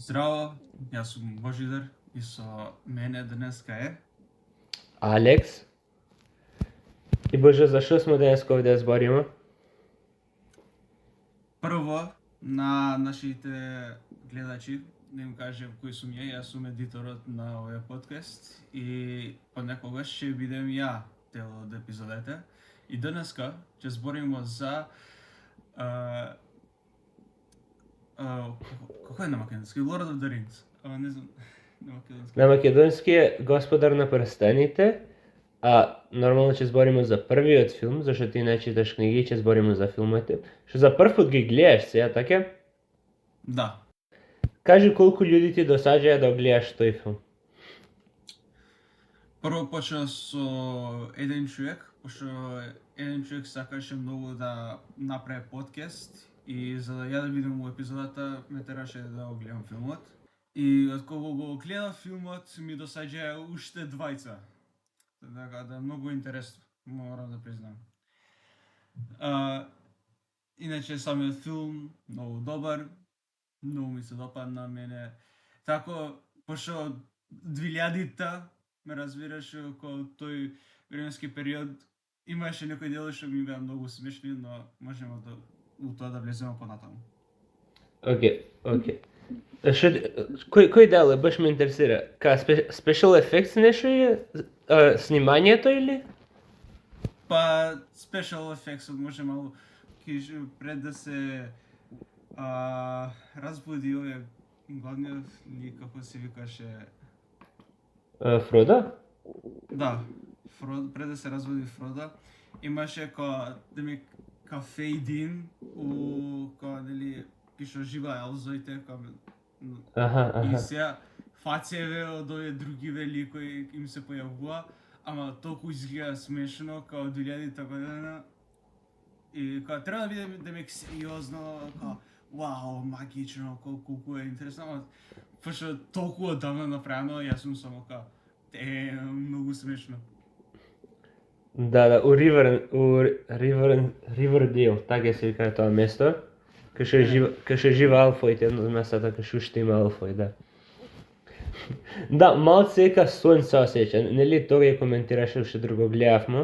Здраво, јас сум Божидар и со мене денеска е Алекс. И Боже, зашо смо денеска овде да збориме? прво на нашите гледачи, да им кажем кој сум јас сум едиторот на овој подкаст и понекогаш ќе бидем ја дел од епизодите. И денеска ќе збориме за како е на македонски? Lord of the Rings. Не знам, на македонски. На македонски е Господар на прстените, а нормално ќе збориме за првиот филм, зашто ти не читаш книги и ќе збориме за филмите. Што за прв пат ги гледаш сега, така? Да. Кажи колку луѓе ти досаѓа да го гледаш тој филм. Прво почна со еден човек, пошто еден човек сакаше многу да направи подкаст и за да ја да видам во епизодата ме тераше да го гледам филмот. И откога го гледав филмот ми досаѓа уште двајца. Така да многу интересно, морам да признам. Иначе самиот филм многу добар, многу ми се допадна мене. Тако, пошто 2000-та ме разбираш, кога тој временски период имаше некои дели што ми беа многу смешни, но можеме да у тоа да влеземе понатаму. Океј. Кој дел е, баш ме интересира? Ка special effects нешто е? Снимањето или? Па special effects може малку пред да се разбуди овој главниот лик, како се викаше. Фрода? Да, пред да се разбуди Фрода, имаше ка фейдин у нели кишо жива елзоите и сега фацеве од овие други вели кои им се појавува, ама толку изгледа смешно као 2000-та година и треба да биде демек сериозно, вау, магично, колку е интересно, ама пошто толку одамна направено, јас сум само многу смешно. Да, у Ривердейл, така се вика тоа место, кај што жива алфоите, едно од местата кај што уште има алфои, да. Да, малце ека сон се осеќа, нели тога ја коментираше уште друго гледавме.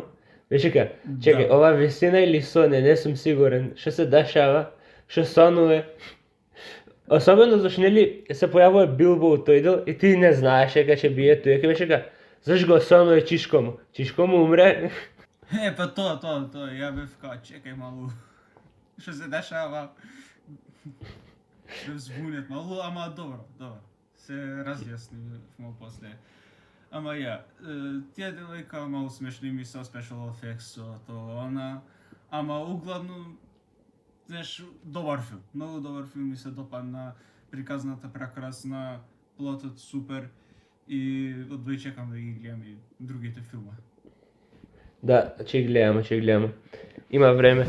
Беше чекај, ова висина или сон е, не сум сигурен, што се дешава, што сонува. Особено зашто нели се појавува Билбо у тој дел и ти не знаеш дека ќе бие тој, ќе беше зашто го сонува Чишко му умре. Па тоа, ја бев чекај малу, што се дешава, бев збунет малу, ама добро, се разјасни малку после. Ама тие дели малу смешни ми со special effects, тоа, ама углавно, знаеш, добар филм, многу добар филм ми се допадна, приказната прекрасна, плотот супер и одвој чекам да ги гледам и другите филма. Да, ќе гледаме. Има време.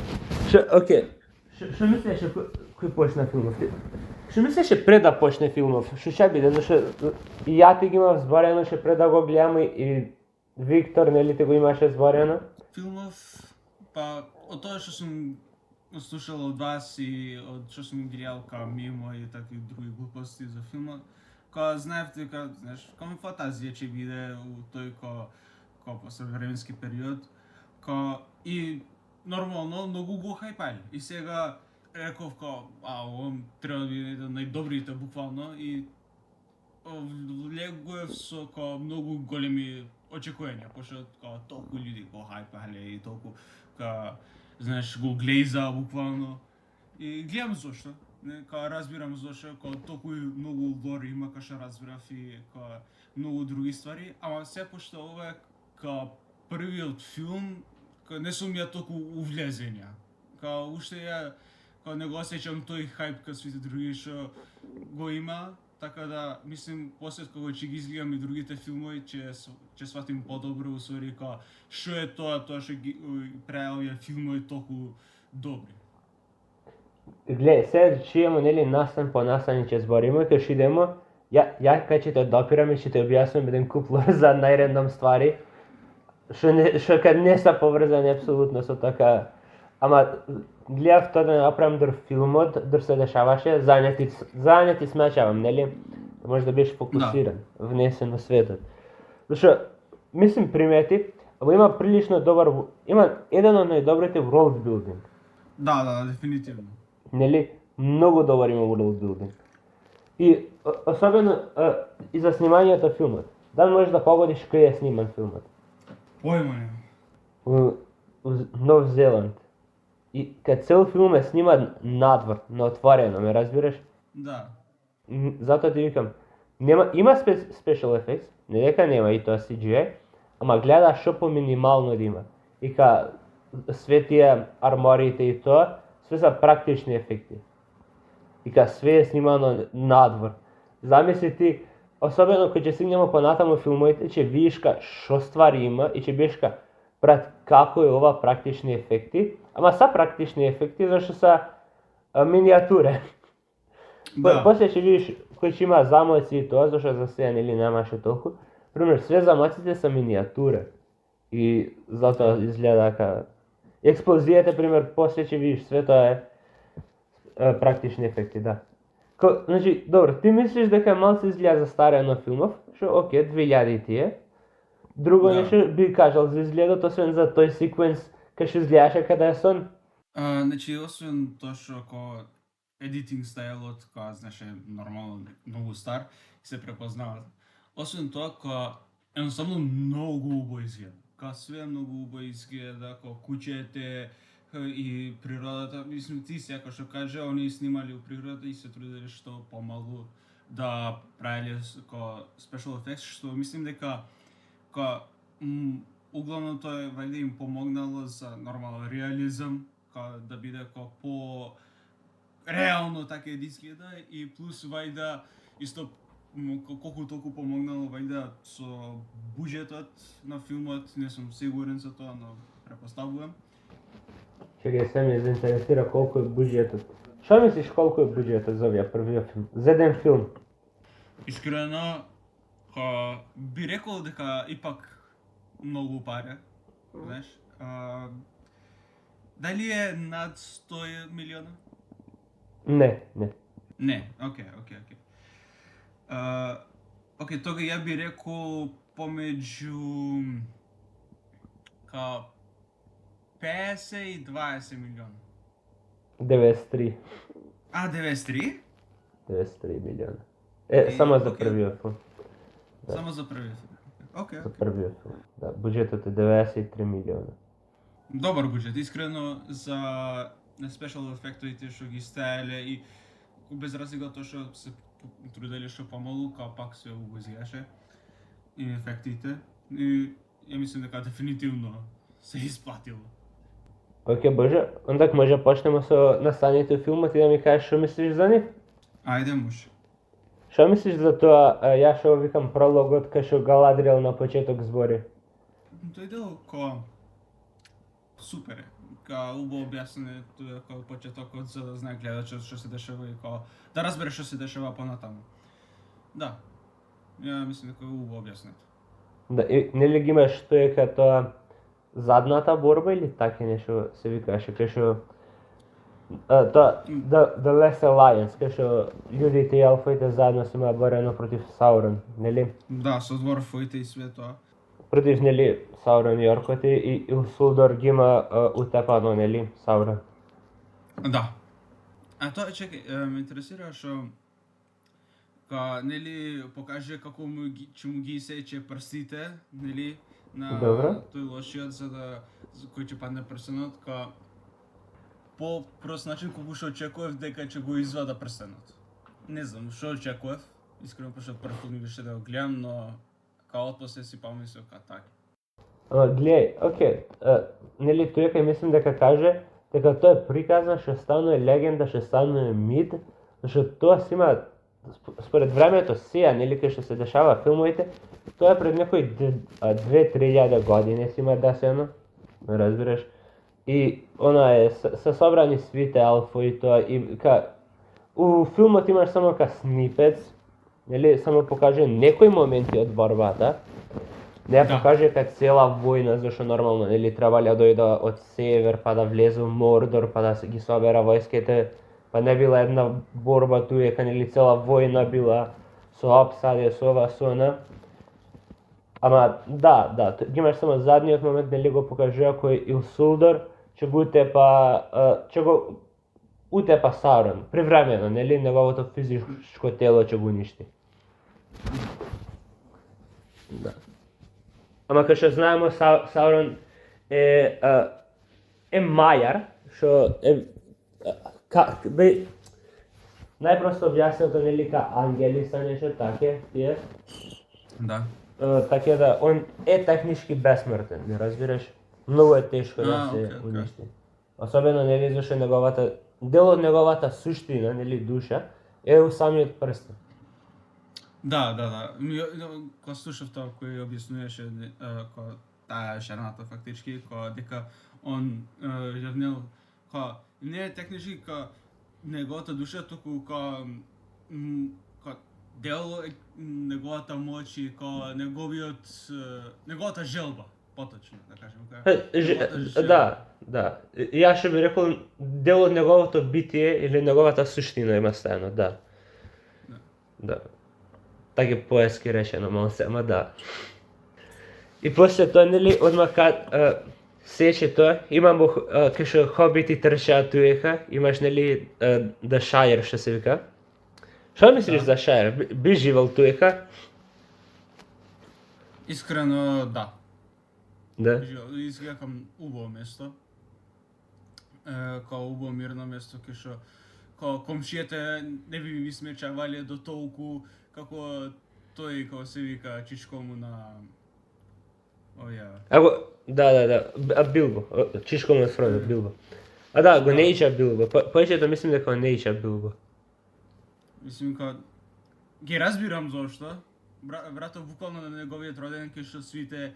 Што мислеше кој почна филмов? Што мислеше пред да почне филмов? Што ќе биде? Зашто и ја ти ги имав зборено ше пред да го гледаме и Виктор, нели ти го имаше зборено? Филмов, па од тоа што сум слушал од вас и од што сум гледал мимо и такви други глупости за филмот, знаев дека, знаеш, фантазија ќе биде у тој после временски период, и нормално многу го хајпали. И сега реков он треба да биде еден најдобрите буквално и влегував со многу големи очекувања, пошто толку луѓе го хајпале и толку знаеш го глеза буквално. И гледам зошто, разбирам зошто, толку многу лор има кај што разбирав и многу други ствари, ама се пошто ова е првиот филм, не сум ја толку увлезен ја. Уште не го осеќам тој хајп кај сите други што го има, така да мислим после кога ќе ги изгледам и другите филмови ќе сватим подобро усвари што е тоа што ги прави овие филмови толку добри. Гледај, сега ќе имаме нели настан по настан ќе збориме, кај што идеме, ја кај ќе те допираме, ќе те објаснам еден куп за најрендом ствари, што не се поврзани апсолутно со така Ама гледав тоа да направам дор филмот, дор се дешаваше, зањати смеќавам, нели? Може да бидеш фокусиран, внесен во светот. Зашто, мислим примети, ама има прилично добар, има еден од најдобрите world building. Да, дефинитивно. Нели? Многу добар има world building. И особено и за снимањето филмот. Дали можеш да погодиш кај е сниман филмот? Појма нема. У Нов Зеланд. И кај цел филм е сниман надвор, на отворено, ме разбираш? Да. Затоа ти викам, има special effects, не дека нема и тоа CGI, ама гледа што по минимално да има. И све тие армориите и тоа, све се практични ефекти. И све е снимано надвор. Замисли ти, особено кога ќе стигнеме понатаму филмовите, ќе видиш што ствари има и ќе бидеш брат, како е ова практични ефекти, ама са практични ефекти зашто се минијатуре. Да. После ќе видиш кој ќе има замоци и тоа, зашто за сега нели немаше толку. Пример, све замоците се минијатура. И затоа изгледа дека експлозијата, пример, после ќе видиш све тоа е практични ефекти, да. Значи, добро, ти мислиш дека малку изгледа застарено филмов, што окей, 2000 тие. Друго нешто би кажал за изгледот, освен за тој секвенс кај што изгледаше каде е сон? Значи, освен тоа што едитинг стајлот, знаеш, нормално многу стар, се препознава. Освен тоа, едноставно многу убаво изгледа. Све многу убаво изгледа, куќете и природата. Мислам, ти сега што кажа, они снимали у природата и се трудели што помалу да правеле special effects, што мислим дека углавно тоа вајде им помогнало за нормален реализам, да биде по реално така да изгледа и плюс вајда исто колку толку помогнало вајда со буџетот на филмот, не сум сигурен за тоа, но препоставувам. Чекај, се ме заинтересира колку е буџетот. Што мислиш колку е буџетот за овие првиот филм? За еден филм? Искрено, би рекол дека ипак многу пари, знаеш. Дали е над 100 милиона? Не. Не, окей. Окей, тога ја би рекол помеѓу 50 и 20 милиона. 93. 93? 93 милиона. Само за првиот филм. Само за првиот филм. Окей. За првиот филм. Да, буџетот е 93 милиона. Добар буџет, искрено за спешал ефектовите што ги стаеле и без разлика тоа што се трудели што помалу, пак се убаво изгледаше и ефектите. И ја мислам дека дефинитивно се исплатило. Океј, Боже, онда може почнеме со настаните филмот и да ми кажеш што мислиш за нив? Ајде, може. Што мислиш за тоа, ја што викам прологот кај што Галадриел на почеток збори? Тој дел супер е. Убаво објаснене тоа почетокот за да знае гледачот што се дешава и да разбере што се дешава понатаму. Да. Ја мислам дека е убаво објаснето. Да, и нели ги имаш што е тоа задната борба или така нешто се викаше, кај што тоа The Last Alliance, кај што луѓето и елфите заедно се имаат борено против Саурон, нели? Да, со дворфоите и све тоа. Против, нели, Саурон и оркоти и Илсулдор ги има утепано, нели, Саурон. Да. Тоа, чекај, ме интересира што нели, покаже како ќе му ги сече прстите, нели, на тој лошиот за кој ќе падне прстенот, по прост начин колку што очекував дека ќе го извада прстенот. Не знам што очекував, искрено пошто прв пат ми беше да го гледам, но отпосле си помислив така. Гледај, окей, нели тој мислам дека каже дека тоа е приказна што станува легенда, што станува мит, зашто тоа си има според времето сега, нели кај што се дешава филмовите, тоа е пред некои 2-3 години си има десено, ме разбираш? И се собрани свите елфои и тоа и у филмот имаш само снипец, нели само покаже некои моменти од борбата. Не ја Да. покаже дека цела војна, зашто нормално нели требале да дојде од север, па да влезе во Мордор, па да ги собера војските, па не била една борба тука, нели цела војна била со опсаде, со ова, со она. Ама да, ги имаш само задниот момент, нели го покажува кој Илсулдор ќе го утепа Саурон, привремено, нели неговото физичко тело ќе го уништи. Да. Ама кај што знаеме, Саурон е мајар, што е најпросто објаснето, нели, ка ангели са нешто таке, тие. Да. Така да, он е технички бесмртен, не разбираш? Многу е тешко да се окей. уништи. Особено, нели, зашто дел од неговата суштина, нели, душа, е у самиот прстен. Да. Кога слушав тоа кој објаснуваше кога таа жената фактички, кога дека он јавнел кога не е технички кога неговата душа, туку кога дел е неговата моќ и кога неговата желба, поточно да кажем. Да. Јас што би рекол дел од неговото битие или неговата суштина има стајано, да. Да. Така поески речено, мал се, ама да. И после тоа, нели, одмах сече тоа, имамо кај што хобити трчаат туека, имаш, нели, The Shire, што се вика. Што мислиш за Shire? Би живел туека? Искрено, да. Да. Изгледам убаво место. Као убаво мирно место, кај што као комшијата не би ми смечавале до толку како тој, како се вика, чичко му на Да, Билбо, чичко му Фродо, Билбо. Го неича Билбо, повеќето мислим дека неича Билбо. Мислим као ги разбирам зошто. Братот буквално на неговиот роден кај што свите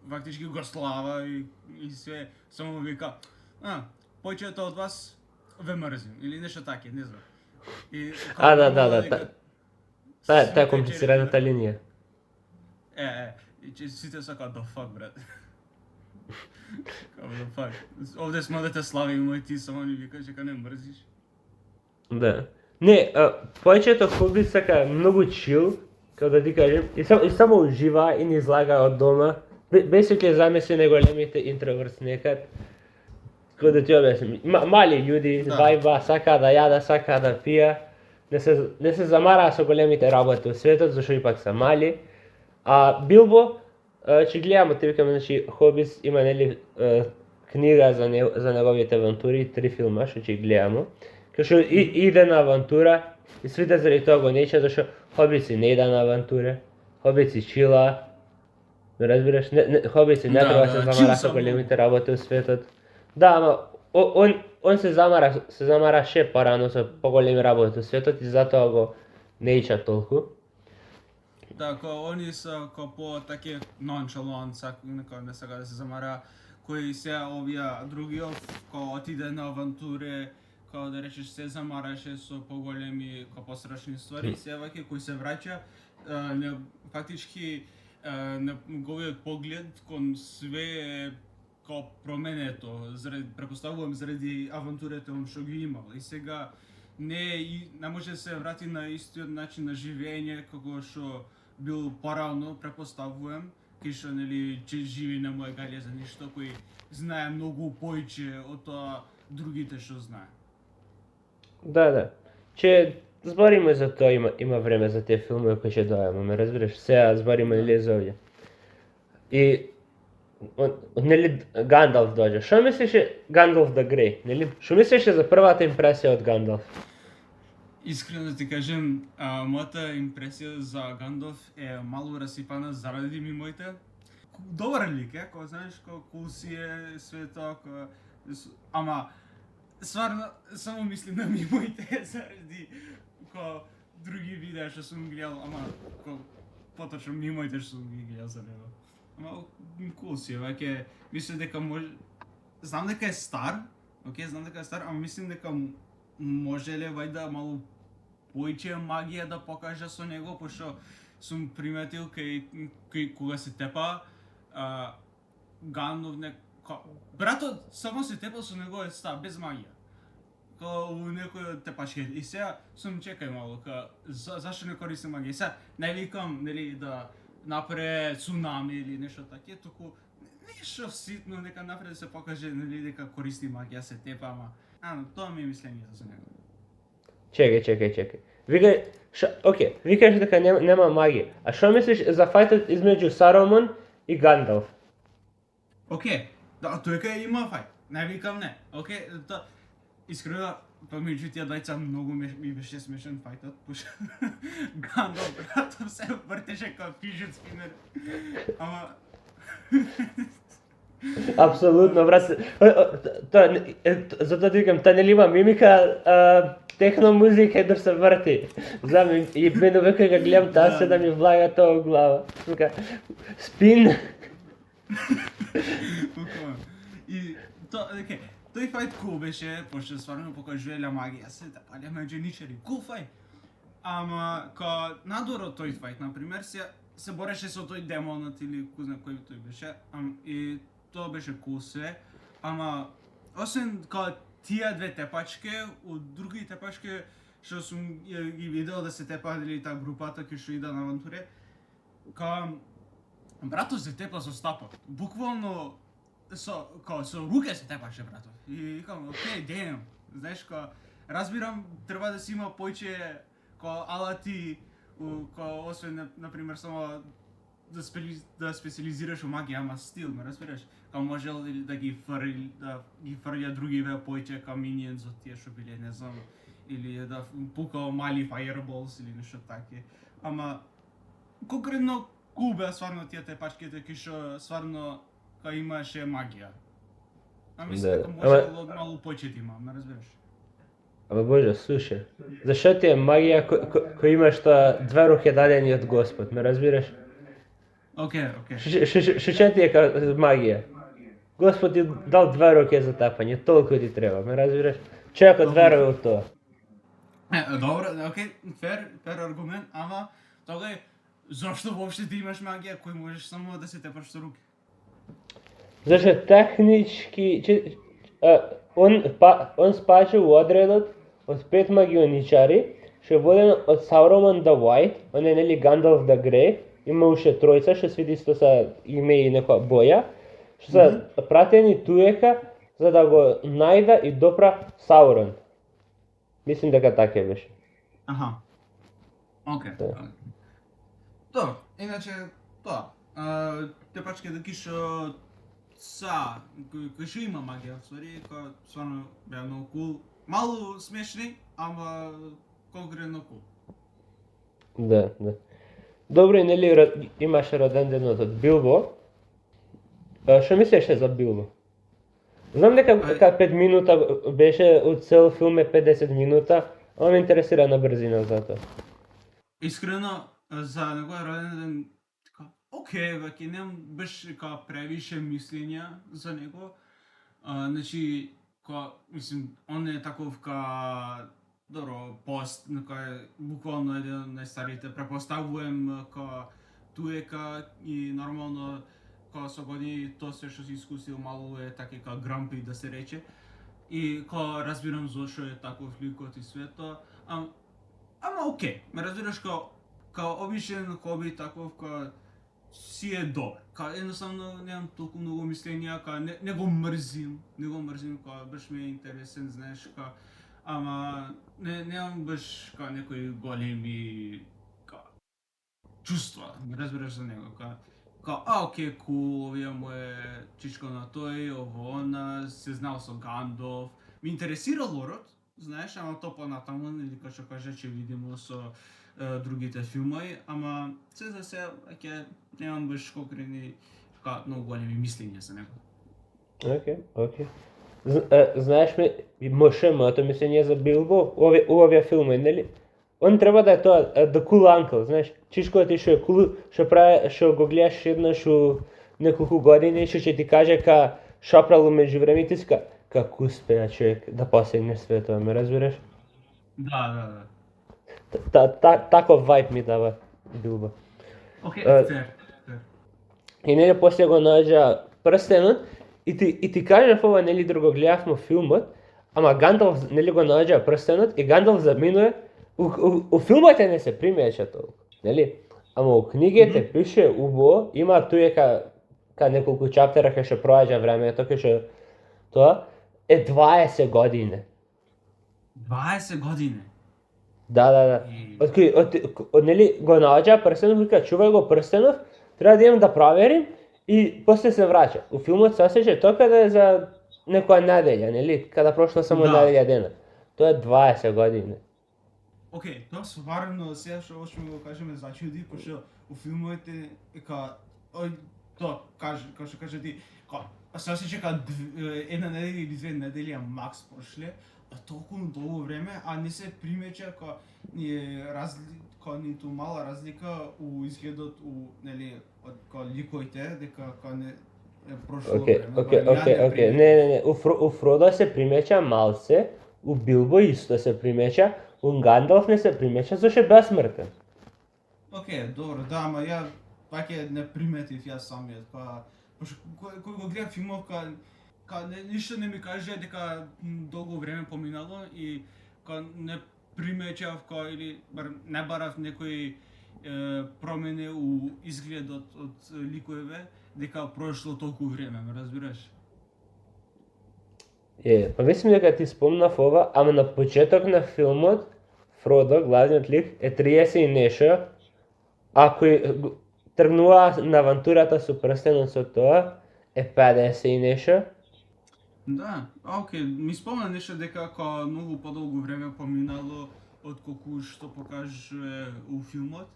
фактички го слава и све, само вика, повеќето од вас ве мрзим или нешто таке, не знам. Да. Таа е комплицираната линија. И сите са као, the fuck, брат. Као, the fuck. Овде сме да те славиме и ти само ни викаш дека не мрзиш. Да. Не, повеќето хобит сака многу чил, како да ти кажем, и само ужива и не излага од дома. Без ќе замисли неголемите интроверс некад. Како да ти објасним, мали људи, вајба, сака да јада, сака да пија, не се замараа со големите работи во светот, зашто ипак се мали. А Билбо, ќе гледаме, ти викаме, значи, Хобис има, нели, книга за неговите авантури, 3 филма, што ќе гледаме. Кај што иде на авантура, и свите заради тоа го нече, зашто Хобиси не иде на авантура, Хобиси чила, разбираш, Хобиси не треба да се замара со големите работи во светот. Да, ама он се замараше порано со поголеми работи во светот и затоа го неича толку. Да, као они са као по таке ноншалант, не сака да се замара, кои се овие другиот, као отиде на авантуре, као да речеш се замараше со поголеми, као пострашни ствари, се ваќе кој се враќа, фактички неговиот поглед кон све е као променето, препоставувам заради авантурите што ги имал. И сега не може да се врати на истиот начин на живење како што бил порано, препоставувам, кај што, нели, че живи на моја галја за нешто кој знае многу поиќе од тоа другите што знае. Да. Че збориме за тоа, има време за тие филмови кои ќе дојдеме, ме разбираш? Сега збориме нели за овие. И нели Гандалф доаѓа. Што мислеше Гандалф the Grey, нели? Што мислеше за првата импресија од Гандалф? Искрено да ти кажем, мојата импресија за Гандалф е малку расипана заради мимоите. Добар лик е, кога знаеш кој си е све тоа, ама стварно само мислим на мимоите заради други видеа што сум гледал, ама поточно мимоите што сум ги гледал за него. Ама кул си е, ваќе мислам дека може, знам дека е стар, ама мислим дека можеле вајда малку поиќе магија да покажа со него, пошто сум приметил кај кога се тепа Гандов братот само се тепа со неговиот став без магија. Као у некој тепачки. И сега сум чекај малку, зашто не користи магија? Сега не викам нели да направи цунами или нешто таке, туку нешто ситно нека направи да се покаже нели дека користи магија, се тепа, ама тоа ми е мислењето за него. Чекај. Ви кажеш дека нема магија. А што мислиш за фајтот измеѓу Саромон и Гандалф? Океј, да, тој има фајт. Не викам не. Океј, искрено, помеѓу тие двајца многу ми беше смешен фајтот, пошто Гандалф братов се вртеше као фиджет спинер. Ама Апсолутно, брат. Затоа ти викам, та нели има мимика, техно музика да се врти. Знам, и мене века ga гледам таа се да ми влага тоа во глава. Вика, спин. И тој фајт кул беше, пошто стварно покажувале магија, се да палја меѓуничари. Кул фајт. Ама надвор од тој фајт, например, се бореше со тој демонот или кој знае кој тој беше, и тоа беше кул се, ама освен тие две тепачки, од други тепачки што сум ги видел да се тепаат или таа групата кој што иде на авантуре, братот се тепа со стапот. Буквално со руке се тепаше братот. И викам, окей, демм. Знаеш, разбирам, треба да си има појче алати, освен, например, само да специализираш у магија, ама стил, ме разбираш? Можел да ги фрља другиве појче миниенс од тие што биле, не знам, или да пукал мали fireballs или нешто таке. Ама конкретно кул беа стварно тие тепачките кои што стварно имаше магија. Мислам дека можело малку појче да има, ме разбираш? Ама Боже, слушај, зашто ти е магија кој имаш тоа две руке дадени од Господ, ме разбираш? Океј. Што ти е магија? Господ ти дал две руке за тапање, толку ти треба, ме разбираш? Човекот верува во тоа. Добро, океј, фер аргумент, ама тогаш зашто воопште да имаш магија кој можеш само да се тепаш со руки? Зашто технички он спаѓа во одредот од 5 магионичари, што е воден од Sauron the White, он е нели Gandalf the Grey, има уште тројца што свиди што се име и некоја боја, што се пратени туека за да го најда и допра Sauron. Мислим дека така беше. Аха. Океј. Тоа, иначе тоа. Тепачки да кишо кој што има магија, ствари, стварно беа многу кул. Малу смешни, ама конкретно кул. Да. Добро, и нели имаше роден денот од Билбо. Што мислеше за Билбо? Знам дека 5 минута беше, од цел филм е 50 минута, ама ме интересира на брзина за тоа. Искрено, за неговиот роден ден, океј, веќе немам беше превише мислења за него. Значи, мислим, он е таков добро, пост, буквално еден од најстарите, препоставувам туека и нормално со години тоа се што си искусил малку е таке грампи да се рече. И разбирам зошто е таков ликот и свето, ама океј, ме разбираш обичен хоби таков си е добар. Едноставно немам толку многу мислења, не го мрзим, баш ми е интересен, знаеш, ама немам баш некои големи чувства, разбираш за него, океј, кул, овие му е чичко на тој, ово она, се знал со Гандалф, ми интересира лорот, знаеш, ама то понатаму, или што кажа, ќе видимо со другите филмови, ама се за се, немам баш конкретни многу големи мислења за него. Океј. Знаеш ме, моето мислење за Билбо, овие филми, нели? Он треба да е тоа, the cool uncle, знаеш, чичко ти што е cool, што го гледаш еднаш у неколку години, што ќе ти каже шапрало меѓу време, ти ска, како успеа човек да постигне светот, ме разбираш? Да. Таков вајб ми дава Билбо. Океј, Е, фер. И нели после го наоѓа прстенот и ти кажав ова, нели друго гледавме филмот, ама Гандалф нели го наоѓа прстенот и Гандалф заминува. У филмот не се примеќа толку, нели? Ама у книгите пише убаво, има туе ка неколку чаптера кај што проаѓа времето, кај што тоа е 20 години. 20 години. Да. Од нели го наоѓа прстенот, вика чувај го прстенот, треба да идем да проверим и после се враќа. У филмот се осеќа тоа да е за некоја неделја, нели? Када прошло само неделја дена. Тоа е 20 години. Океј, тоа стварно сега што можеме да го кажеме зачуди, пошто у филмовите тоа како што кажа ти, се осеќа ка една неделја или две недели макс прошле, а толку долго време, а не се примеќа ниту мала разлика у изгледот нели од ликовите, дека не е прошло време. Океј. Не. У Фродо се примеќа малце, у Билбо исто се примеќа, у Гандалф не се примеќа зашто е безсмртен. Океј, добро, да, ама ја ваќе не приметив јас самиот, пошто кога го гледам филмов, ништо не ми каже дека долго време поминало и не приметјав или не барав некои промени у изгледот од ликовите, дека прошло толку време, ме разбираш? Па мислам дека ти спомнав ова, ама на почеток на филмот Фродо, главниот лик, е 30 и нешто, а кој тргнува на авантурата со прстенот со тоа е 50 и нешто. Да, океј, ми спомна нешто дека многу подолго време поминало од колку што покаже у филмот,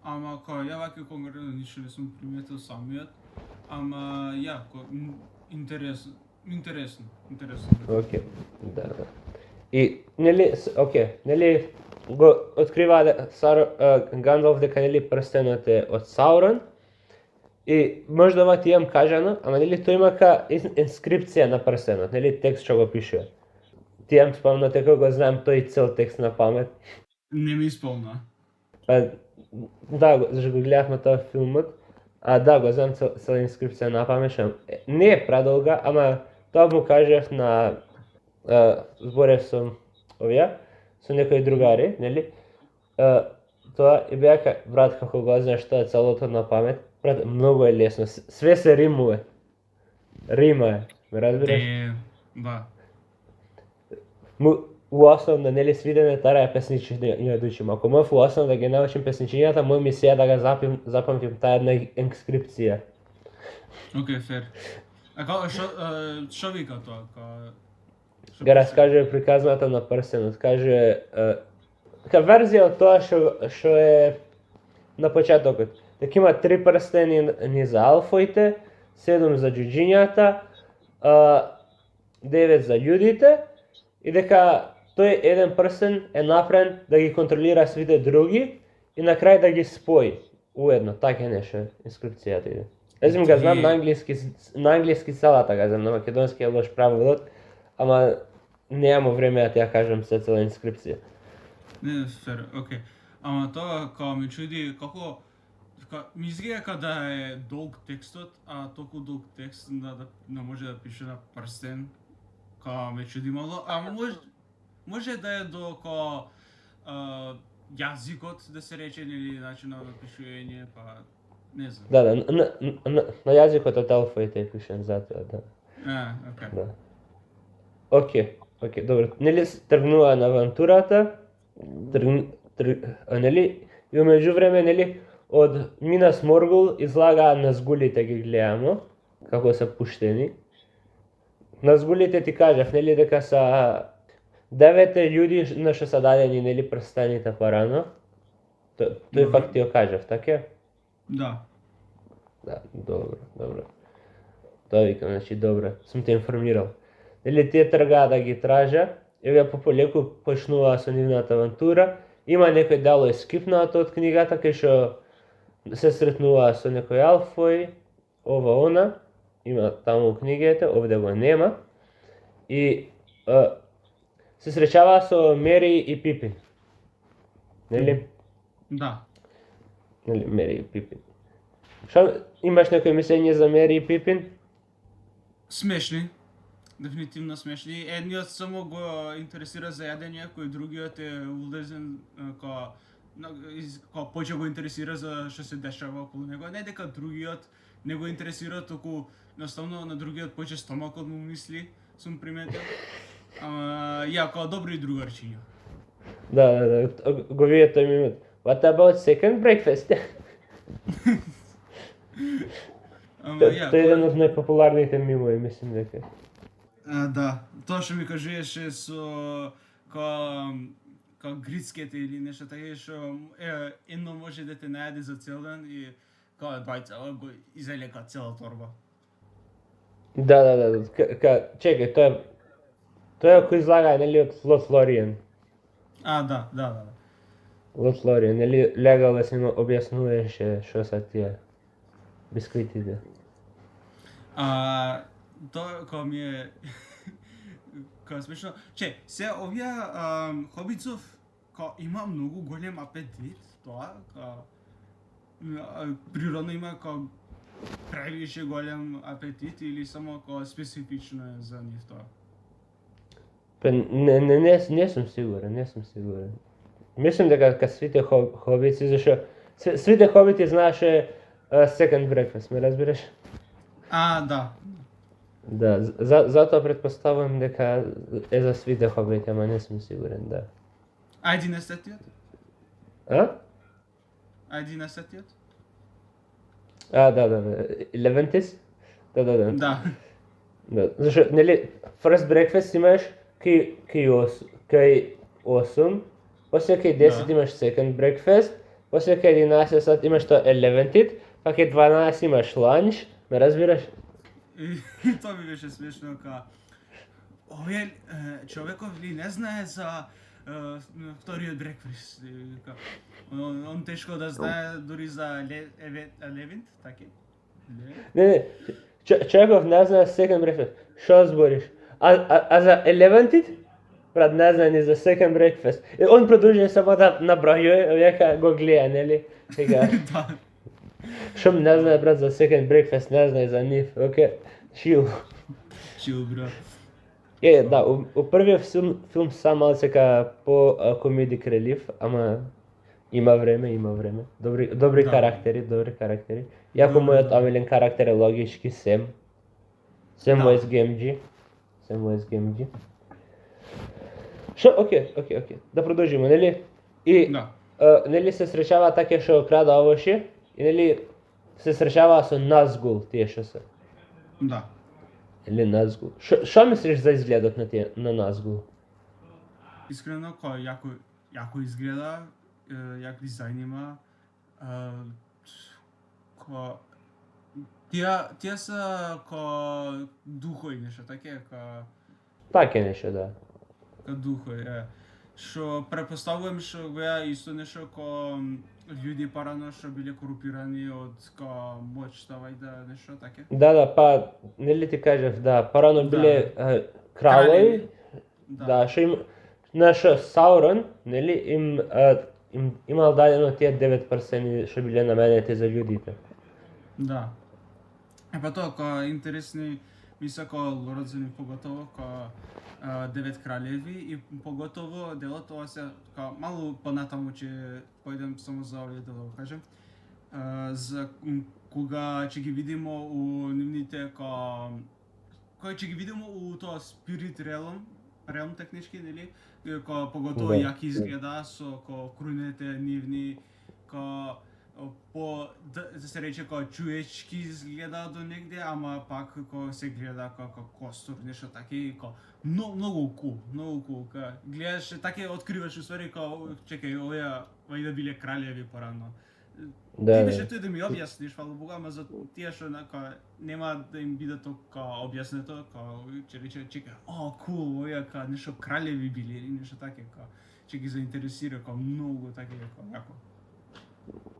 ама ја ваќе конкретно ништо не сум приметил самиот, ама интересно. Океј, да. И нели го открива Гандалф дека нели прстенот е од Саурон. И можда ова ти имам кажано, ама нели тој има инскрипција на прстенот, нели текст што го пишува. Ти имам спомнат дека го знам тој цел текст на памет. Не ми спомна. Да, зашто го гледавме тоа филмот. Да, го знам цела инскрипција на памет, што не е предолга, ама тоа му кажав на зборев со овие, со некои другари, нели? Тоа и беа брат, како го знаеш тоа целото на памет. Брат, многу е лесно, све се римува. Рима е, ме разбираш? Да. У основно, нели свидене тара песничиња да учим. Ако мов у основно да ги научим песничињата, мој ми сега да ga запамтим таа една инскрипција. Океј, фер. Што вика тоа? Га раскаже приказната на прстенот, каже верзија од тоа што е на почетокот. Дека има 3 прстени за алфоите, 7 за џуџињата, 9 за људите и дека тој еден прстен е направен да ги контролира сите други и на крај да ги спои уедно. Така е нешто инскрипцијата иде. Езим га знам на англиски целата га знам, на македонски е лош преводот, ама немам време да ти ја кажам се цела инскрипција. Не, фер, океј. Ама тоа ме чуди како ми изгледа да е долг текстот, а толку долг текст да може да пише на прстен, ме чуди мало, а може да е до јазикот да се рече или начинот на пишување, па не знам. Да, на јазикот од алфоите е пишен затоа, да. Океј. Да. Океј, добро. Нели тргнува на авантурата, нели, и меѓувреме, нели, од Минас Моргул излага назгулите ги гледамо, како се пуштени. Назгулите ти кажав, нели, дека са 9 људи на што са дадени, нели, прстените порано. Тој факт ти ја кажав, така? Да. Да, добро. Тоа викам, значи, добро, сум те информирал. Нели, тие тргаа да ги тража, и вие пополеку почнува со нивната авантура. Има некој делој скипнато од книгата, кај што се сретнува со некој алфој, она, има таму книгите, овде го нема. И се среќава со Мери и Пипин. Нели? Да. Нели, Мери и Пипин. Имаш некој мислење за Мери и Пипин? Смешни. Дефинитивно смешни. Едниот само го интересира за јадење, кој другиот е улезен као поче го интересира за што се дешава околу него. Не дека другиот не го интересира, току едноставно на другиот поче стомакот му мисли, сум приметил. Ја као добри другарчиња. Да, го виде тој мимот. What about second breakfast? Тој е еден од најпопуларните мимови, мислим дека. Да, тоа што ми кажуваше со као грицкете или нешто така што едно може да те најаде за цел ден и као бајца го изелека цела торба. Да. Чекај, тоа е кој излага, нели, од Лот Лориен. Да. Лот Лориен, нели, легал си му објаснуваше што се тие бисквитите. Тоа као ми е као смешно. Се овие Хобицов као има многу голем апетит, тоа као природно има као превише голем апетит или само као специфично е за нив тоа? Не сум сигурен. Мислам дека сите хобици, зашто сите хобити знаеше second breakfast, ме разбираш? Да. Да, затоа претпоставувам дека е за сите хобити, ама не сум сигурен, да. А 11-тиот? А? А 11-тиот? Да. 11-тис? Да. Да. Да, зашто, нели, first breakfast имаш кај 8, после кај 10 имаш second breakfast, после кај 11 сат имаш тоа 11-тит, па кај 12 имаш lunch, ме разбираш? И тоа ми беше смешно, овие човеков ли не знае за вториот брекфаст. Он тешко да знае дури за 11, така? Не, човеков не знае second breakfast. Што збориш? А за 11-тит? Брат, не знае ни за second breakfast. И он продолжи само да набројува, века го гледа, нели? Сега. Да. Шум не знае, брат, за second breakfast, не знае за нив. Окей, chill. Chill, брат. Да, у првиот филм сам малцека по комеди крелив, ама има време. Добри карактери. Јако мојот омилен карактер е логички Сем. Сем Уест Гемџи. Окей. Да продолжиме, нели? И нели се среќава така што крада овоши и нели се среќава со Назгул тие што се. Да. Или Назгул. Што мислиш за изгледот на Назгул? Искрено, јако изгледа, јак дизајн има. Тие се духови нешто, така Така нешто, да. Духови, Што претпоставувам што беа исто нешто луѓе парано што биле корупирани од моќта, вајда нешто така. Да, па нели ти кажав, да, парано биле кралови. Да, што им нашо Саурон, нели им имал дадено тие 9 прстени што биле наменети за луѓето. Да. Па тоа интересни мисля Лорд за поготово 9 кралеви и поготово делот ова се малку понатаму ќе појдем само за овие да го кажем. За кога ќе ги видиме у нивните кој ќе ги видиме у тоа Spirit Realm технички, нели? Поготово јаки изгледа со крујнете нивни, да се рече човечки изгледа до негде, ама пак се гледа како костур, нешто таке, многу кул, гледаш така откриваш усвари чекај овие да биле кралеви порано. Ти беше тој да ми објасниш, фала Богу, ама за тие што нема да им биде тоа објаснето, ќе рече чекај, кул, овие нешто кралеви биле или нешто таке, ќе ги заинтересира многу така јако.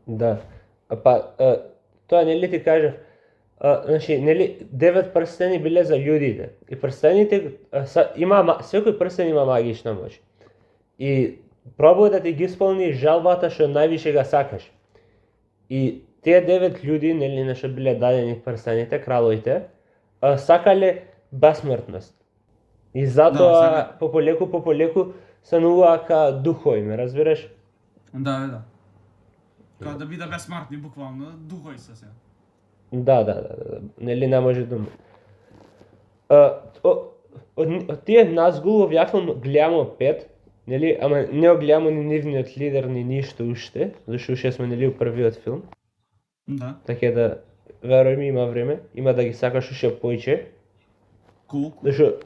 Да. Па тоа нели ти кажав, значи нели 9 прстени биле за луѓето. И прстените секој прстен има магична моќ. И пробува да ти ги исполни жалбата што највише га сакаш. И тие 9 луѓе, нели, на што биле дадени прстените, краловите, сакале безсмртност. И затоа пополеку стануваа ка духови, ме разбираш? Да. Као да биде безсмртни, буквално, духови се се. Да. Нели не може дума. Од тие Назгул во филм гледамо 5, нели, ама не гледамо ни нивниот лидер ни ништо уште, зашто уште сме нели у првиот филм. Да. Така да веруј ми има време, има да ги сакаш уште поиќе. Колку? Зашто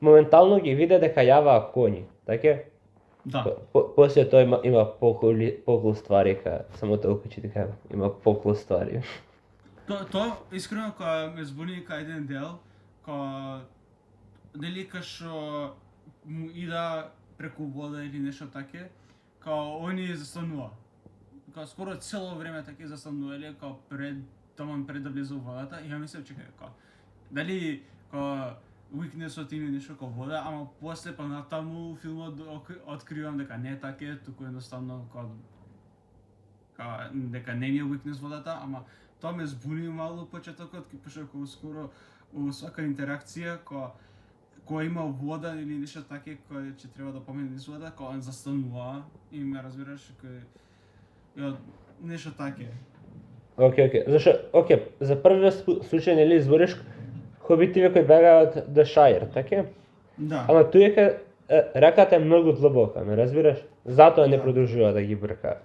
моментално ги виде дека јаваа коњи, така? Да. После тоа има покол ствари, само толку ќе ти кажам, има покол ствари. Тоа искрено кога ме збуни кај еден дел, кога нели кашо му ида преку вода или нешто таке, као они застанува. Као скоро цело време таке застанувале, као пред да влезе во водата, и ја мислев чекај, као дали као уикнесот или нешто као вода, ама после па натаму филмот откривам дека не е таке, туку едноставно као дека не ми е уикнес водата, ама тоа ме збуни мало почетокот, пошто кога скоро во свака интеракција кога има вода или нешто таке кое ќе треба да помине низ вода, кога застанува и ме разбираш кај нешто таке. Океј. Зашто, за првиот случај нели збориш хобитиве кои бегаат од The Shire, така? Да. Ама тука реката е многу длабока, ме разбираш? Затоа не продолжува да ги брка.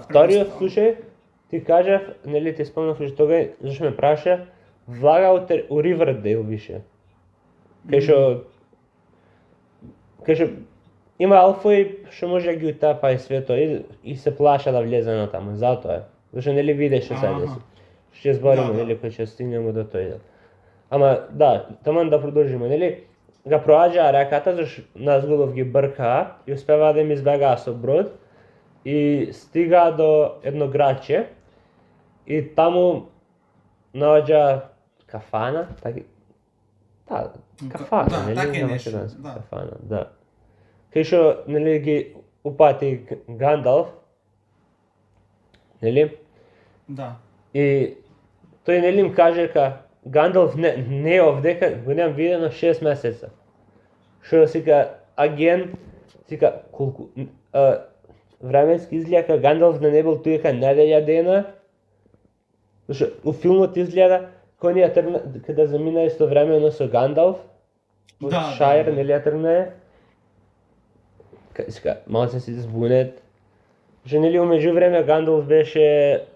Вториот случај ти кажав, нели ти спомнав уште тога, зашто ме праша, влага у Ривердейл више. Кај што има алфои што може да ги утапа и свето и се плаша да влезе на таму, затоа е. Зашто нели видиш што се деси. Ще збориме, нели, кога ќе стигнеме до тој дел. Ама да, таман да продолжиме, нели, га проаѓаа реката зашто Назгулов ги бркаа и успеваа да им избегаа со брод и стигаа до едно градче и таму наоѓа кафана, така. Да, кафана, нели, на македонски кафана, да. Кај што, нели, ги упати Гандалф, нели? Да. И тој нели им каже ка Гандалф не е овдека, го немам видено 6 месеца. Што сика агент, сика колку временски изгледа Гандалф не бил тука неделја дена. Зашто у филмот изгледа кој ние тргна кога замина истовремено со Гандалф. Да. Шајер нели ја тргна. Сика малку се збунет. Што нели умеѓувреме Гандалф беше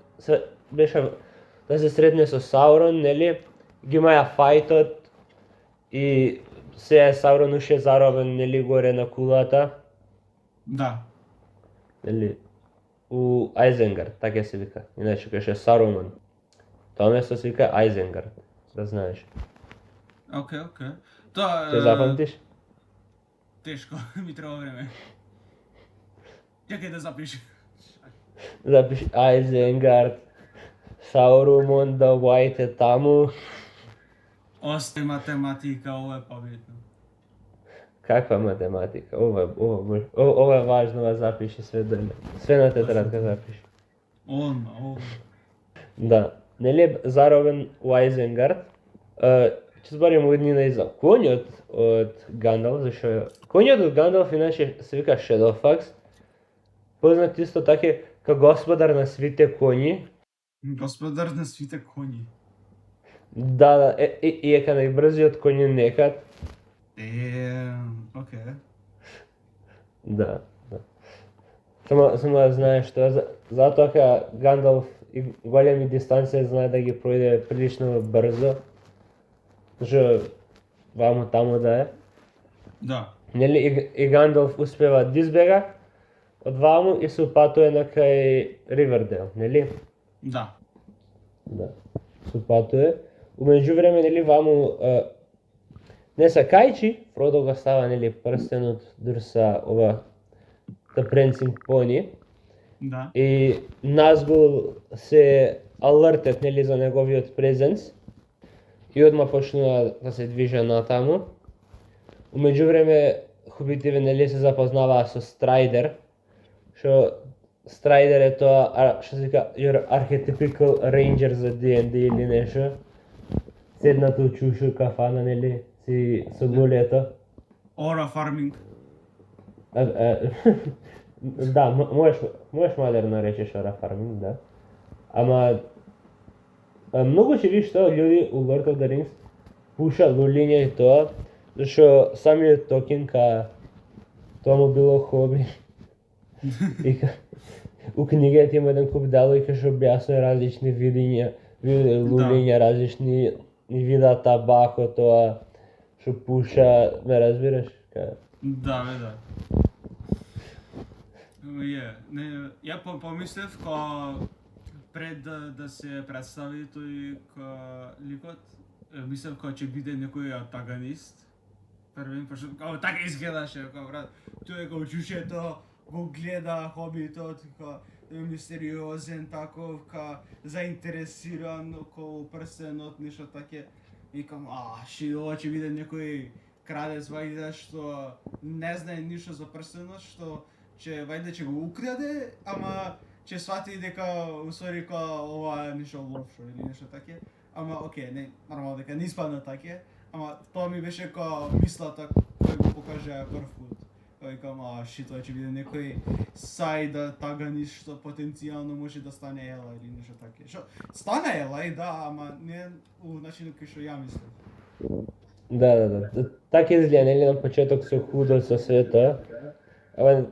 да се сретне со Саурон, нели? Ги имаја фајтот и се Саурон уште заробен, нели, горе на кулата. Да. Нели? У Айзенгард, така се вика. Иначе каже Сарумон. Тоа место се вика Айзенгард, да знаеш. Океј. Тоа Се запамтиш? Тешко, ми треба време. Чекај да запиши. Запиши Айзенгард. Саурумон да White е таму. Осте математика, ова е паметно. Каква математика? Ова е важно, запиши све доле. Све на тетрадка запиши. Ова. Да. Нели заробен у Айзенгард? Ќе збориме еднина и за коњот од Гандалф, зашто коњот од Гандалф иначе се вика Shadowfax. Познат исто така како господар на свите коњи. Господар на свите коњи. Да, и ека најбрзиот коњ некад. Океј. Да. Само да знаеш тоа, затоа ка Гандалф и големи дистанции знае да ги пројде прилично брзо. Зашто ваму таму да е. Да. Нели и Гандалф успева да избега од ваму и се упатува на кај Ривердейл, нели? Да. Да. Се упатува. Умеѓувреме, нели, ваму не са кајчи, Фродо го става, нели, прстенот друса ова The Prancing Pony. Да. И Назгул се алертет, нели, за неговиот презенс. И одма почнува да се движа натаму. Умеѓувреме, хобитиве, нели, се запознаваа со Страйдер, што Strider е тоа, што се вика, your archetypical ranger за D&D или нешто. Седнат у чушу кафана, нели, си со лулето. Ора фарминг. Да, можеш модерно речеш ора фарминг, да. Ама многу ќе видиш тоа луѓе у Lord of the Rings пуша лулиње и тоа, зашто самиот Токен тоа му било хоби. И у книгата има еден куп делови кои што објаснува различни видења, лулиња, различни вида табако, тоа што пуша, ме разбираш? Да. Ја помислев пред да се представи тој ликот, мислев ќе биде некој антагонист. Првен, пошто така изгледаше, брат. Тој е чушето, го гледа хобито, мистериозен, таков, заинтересиран околу прстенот, нешто таке. Викам, ова ќе биде некој крадец вајде што не знае ништо за прстенот, што ќе го украде, ама ќе свати дека усвари ова е нешто лошо или нешто таке. Ама окей, не нормално дека не испадна таке, ама тоа ми беше мислата кој го покажа прв пат. Викам, тоа ќе биде некој сайд антагонист што потенцијално може да стане Елај или нешто таке. Што стана Елај, да, ама не у начинот кој што ја мислев. Да. Така изгледа, нели, на почеток со худо со свето. Ама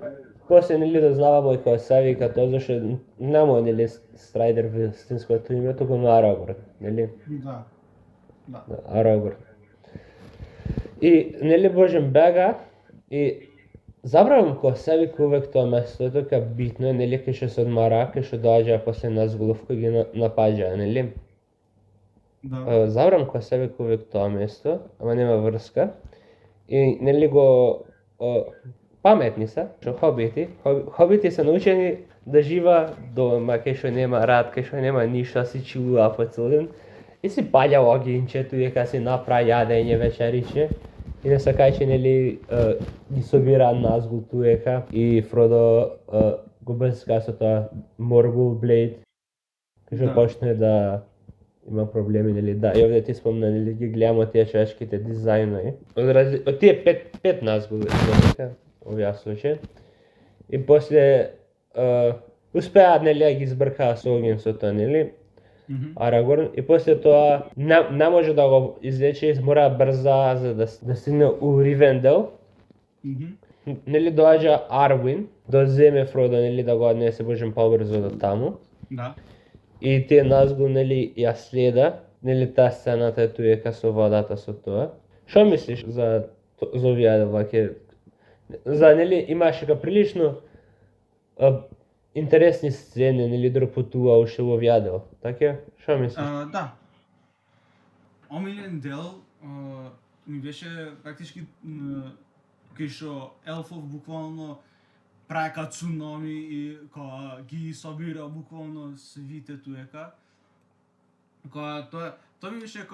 после, нели, дознаваме кој се вика тоа, зашто нема, нели, Страйдер вистинското име, туку на Арагорн, нели? Да. Арагорн. И, нели, Божен бега и забравам кој се вика увек тоа место, дека битно е, нели, кај што се одмара, кај што доаѓа после назголов кој ги напаѓа, нели? Да. Забравам кој се вика увек тоа место, ама нема врска. И, нели, го паметни се, што хобити се научени да жива дома, кај што нема рад, кај што нема ништо, си чилува по цел ден. И си паља огинчето, дека си направи јадење вечериче. И не се кај, нели, ги собира Назгул туека и Фродо го брска со тоа Моргул Блейд, кај што почне да има проблеми, нели, да. И овде ти спомна, нели, ги гледаме тие човечките дизајнови. Од тие пет Назгули, дека овие случаи. И после успеа, нели, да ги избркаа со огин со тоа, нели, Арагорн, и после тоа не може да го излече, мора брза за да стигне у Ривендел. Нели, доаѓа Арвин, да земе Фродо, нели, да го однесе Божен побрзо до таму. Да. И тие Назгул, нели, ја следа, нели, таа сцената е туека со водата со тоа. Што мислиш за овие ваќе? Нели, имаше прилично интересни сцени, нели, дори патува уште во овие, така? Што мислиш? Да. Омилен дел ми беше практички кај што елфов буквално праека цунами и ги собира буквално свите туека. Тоа ми беше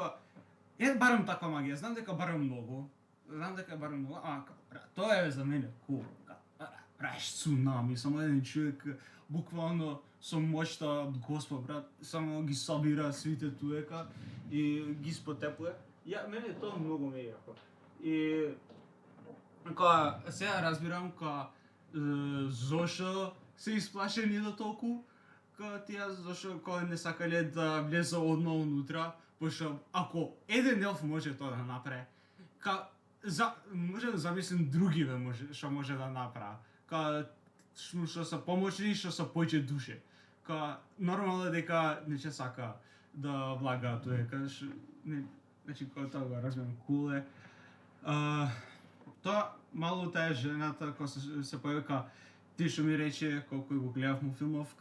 барем таква магија, знам дека барем многу, ама тоа е за мене кул. Правиш цунами, само еден човек буквално со моќта од Господ, брат, само ги собира свите туека и ги спотепува. Мене тоа многу ме јако. И сега разбирам зошто се исплашени до толку, тие зошто не сакале да влезе одно унутра, пошто ако еден елф може тоа да направи, може да замислим други што може да направи. Што се помоćни, што се повеќе душе. Нормално е дека не ќе сака да влага туека, значи тоа го разбирам, кул е. Тоа мало таа жената која се појави ти што ми рече колку го гледавме филмов,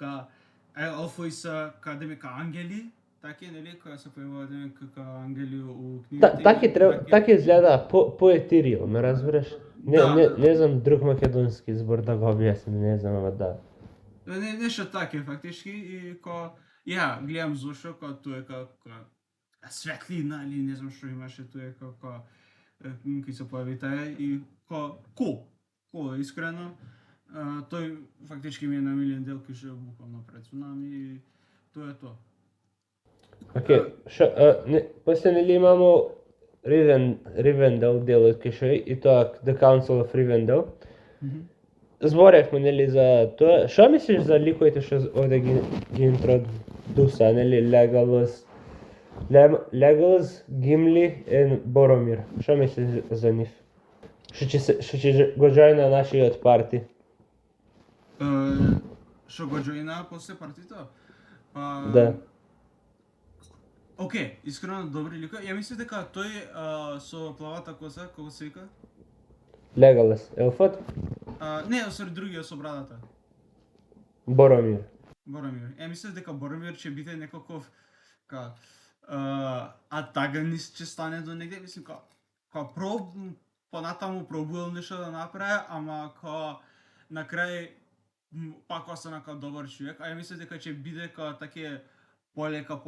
елфои се демека ангели, така нели, која се појавува демека ангели у книгите. Така изгледа по-етирио, ме разбираш? Не знам друг македонски збор да го објасним, не знам, ама да. Нешто таке фактички и гледам зошто туека светлина или не знам што имаше туека кај се појави таа и кул, искрено. Тој фактички ми е намилен дел кој што буквално пред цунами и тоа е тоа. Океј, после нели имамо Rivendell делот кај што е и тоа The Council of Rivendell. Зборевме нели за тоа. Што мислиш за ликовите што овде ги интродуса, нели Legolas, Gimli и Боромир? Што мислиш за нив? Што ќе го џојна нашиот парти? Што го џојна после партито? Да. Океј, искрено добри лика. Ја мислам дека тој со плавата коса, како се вика? Legolas, елфот? Не, освари другиот со брадата. Боромир. Боромир. Мислам дека Боромир ќе биде некаков антагонист ќе стане до негде, мислам понатаму пробувал нешто да направи, ама на крај пак остана добар човек. Ја мислам дека ќе биде таке полека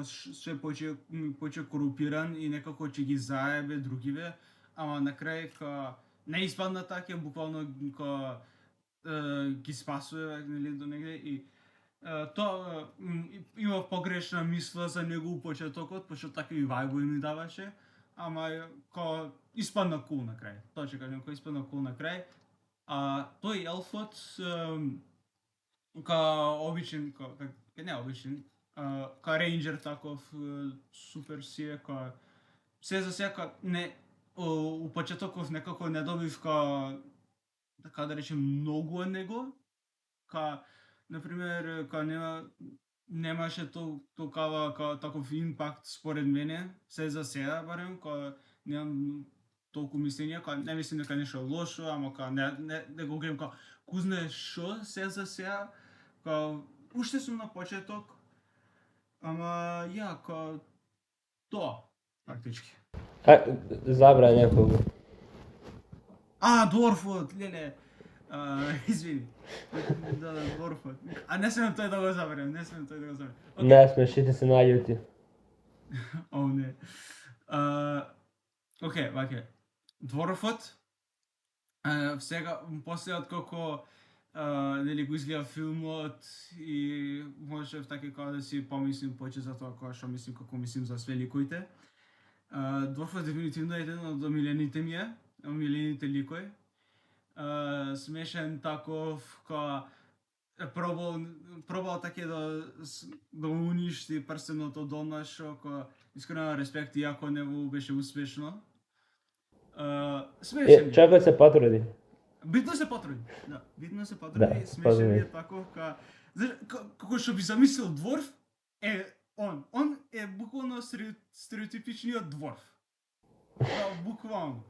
се поче корупиран и некако ќе ги заебе другиве, ама на крај не испадна така, буквално ги спасува нели до негде и тоа има погрешна мисла за него почетокот, пошто такви вајбови ми даваше, ама испадна кул на крај. Тоа ќе кажам, испадна кул на крај. Тој елфот обичен, не обичен, рейнџер таков, супер си е, се за сега не, у почетоков некако не добив така да речем многу од него, например, немаше таков импакт според мене, се за сега барем, немам толку мислење, не мислам дека нешто лошо, ама не го гледам кузне шо се за сега, уште сум на почеток, ама тоа, практички. Забра некого. Дворфот, леле, извини. Да, Дворфот. Не смеам тој да го забравам, Не смеш, ќе се наљути. Не. Океј, ваќе. Дворфот, сега, после откако нели го изгледа филмот и можев така да си помислим повеќе за тоа што мислим, како мислим за све ликовите. Дворфот дефинитивно е еден од омилените ми е, омилените ликови. Смешен таков, пробал така да уништи прстеното долна, што искрено респект, иако не беше успешно. Смешен. Човекот се потруди. Битно се потруди, да. Битно се потруди, смешен е таков, како што би замислил дворф, он е буквално стереотипичниот дворф. Буквално.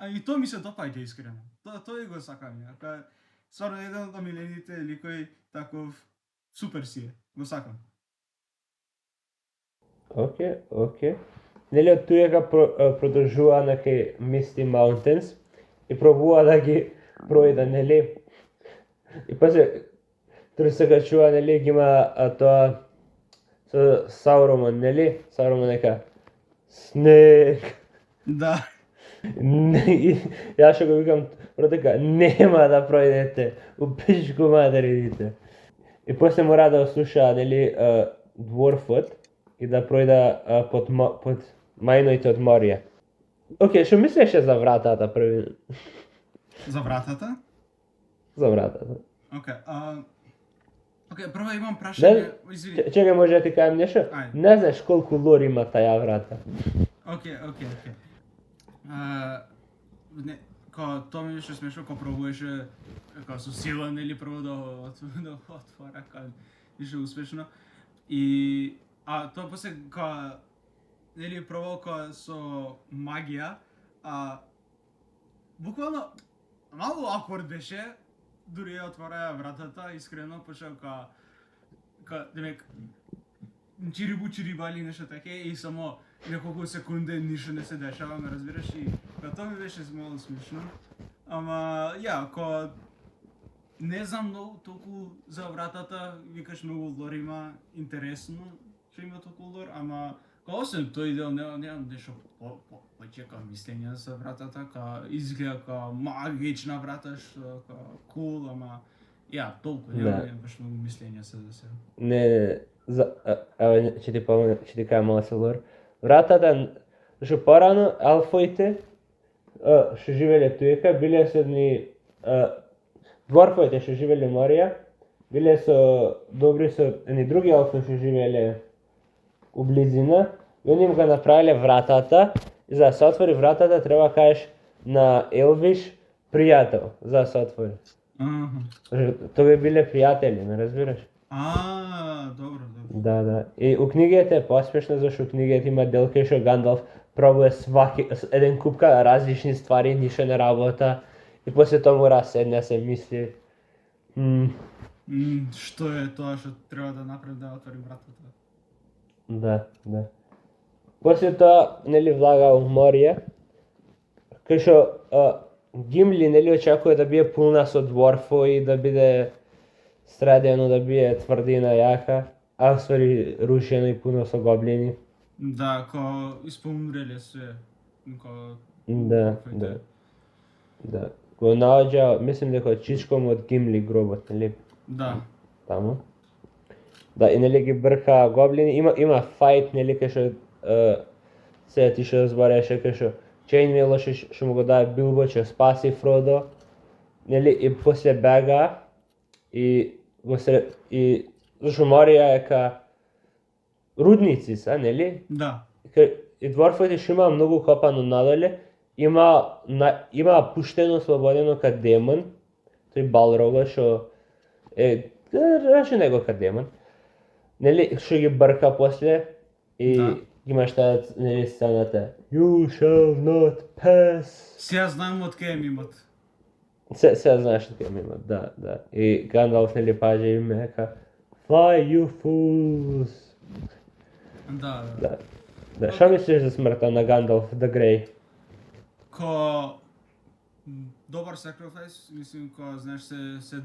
И тоа ми се допаѓа искрено. Тоа го сакам ја. Стварно еден од омилените ликови, таков супер си е. Го сакам. Океј. Нели од тука продолжува на кај Misty Mountains и пробува да ги пројда, нели? И после се качува, нели, ги има тоа со Сауромон, нели? Сауромон нека снег. Да. Јас што го викам протека, нема да пројдете, у пичку материдите. И после мора да слуша, нели, дворфот и да пројда под мајноите од морија. Океј, што мислеше за вратата први? За вратата? За вратата. Океј, прво имам прашање, извини. Чекај, може да ти кажам нешто? Не знаеш колку лор има таја врата. Океј. Тоа ми беше смешно, пробуваше со сила, нели, прво да отвора, беше успешно. И тоа после нели пробал со магија, буквално малку акорд беше, дури ја отвора вратата, искрено, пошто демек чирибали нешто така и само неколку секунди ништо не се дешава, ме разбираш, и тоа ми беше малку смешно. Ама не знам многу толку за вратата, викаш многу лор има, интересно што има толку лор, ама Освен тој дел, немам нешто почека мислење за вратата, изгледа магична врата, што кул, ама толку, немам баш многу мислење за се. Не, еве ќе ти кажам мала се лор. Вратата, што порано елфоите што живеле тука биле со едни дворфоите што живеле Морија, биле со добри со едни други елфи што живеле у близина, и они им го направиле вратата, и за да се отвори вратата треба да кажеш на Елвиш пријател, за да се отвори. Тоа биле пријатели, ме разбираш? Добро. Да. И у книгите е посмешно, зашто у книгите има дел кај што Гандалф пробува еден купка различни ствари, ништо не работа, и после тоа мора седне се мисли. Што е тоа што треба да направи да отвори вратата? Да. После тоа, нели, влага у Морија, кај што Гимли, нели, очекува да биде пулна со дворфои, да биде средено, да биде тврдина јака, а ствари рушено и пуно со гоблини. Да, испомреле све. Да. Го наоѓа, мислим дека чичком од Гимли гробот, нели? Да. Таму. Да, и нели ги брка гоблини, има фајт, нели, кај што се ти што збореше, кај што Чейнмейл што му го даде Билбо, што спаси Фродо, нели, и после бега, и зашто Морија е ка рудници са, нели? Да. И дворфоите што има многу копано надоле, има пуштено слободено ка демон, тој Балрога што е рече него ка демон. Нели, што ги брка после и имаш таа, нели, сцената You shall not pass. Сега знаем од кај имат. Сега знаеш од кај имат, да. И Гандалф, нели, паѓа и мека Fly, you fools. Да. Што мислиш за смртта на Гандалф the Grey? Добар sacrifice, мислим, знаеш, си